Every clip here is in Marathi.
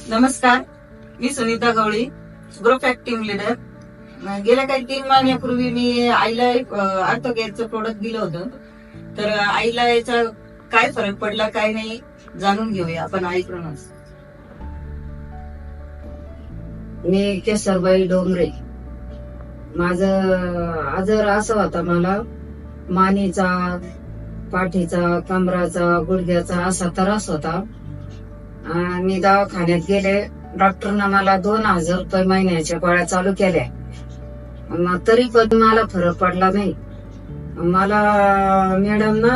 नमस्कार, मी सुनीता गवळी, ग्रोथ टीम लीडर. गेल्या काही 3 महिन्यापूर्वी मी आईला आर्थोकेअरचं प्रोडक्ट दिलं होतं. तर आईला याचा काय फरक पडला काय नाही जाणून घेऊया आपण आईकडूनच. मी केसरबाई डोंगरे. माझं आजार असा होता, मला मानेचा, पाठीचा, कमराचा, गुडघ्याचा असा त्रास होता. मी दवाखान्यात गेले. डॉक्टरनं मला 2000 रुपये महिन्याच्या गोळ्या चालू केल्या. तरी पण मला फरक पडला नाही. मला मॅडम ना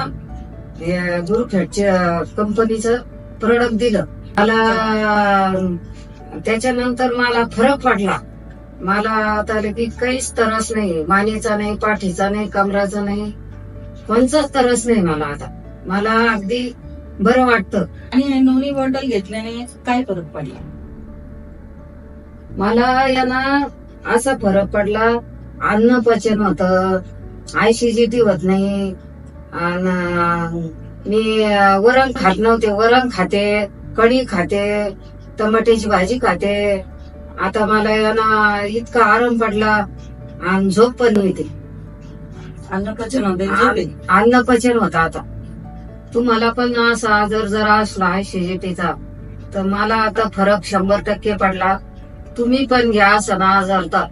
गुरुफॅटच्या कंपनीचं प्रोडक्ट दिलं. मला त्याच्यानंतर मला फरक पडला. मला आता की काहीच त्रास नाही, मानेचा नाही, पाठीचा नाही, कमराचा नाही, कोणताच त्रास नाही मला. आता मला अगदी बरं वाटतं. आणि नोनी बॉटल घेतल्याने काय फरक पडला? मला यानं असा फरक पडला, अन्न पचन होतं, ऍसिडिटी होत नाही. आणि मी वरण खात नव्हते, वरण खाते, कढी खाते, टमाट्याची भाजी खाते. आता मला यानं इतका आराम पडला आणि झोप पण येते. अन्नपचन होते, अन्न पचन होतं. आता तुम्हाला पण असा आजार जर असला ऍसिडिटीचा तर मला आता फरक 100% पडला. तुम्ही पण घ्या असं ना आजार तर.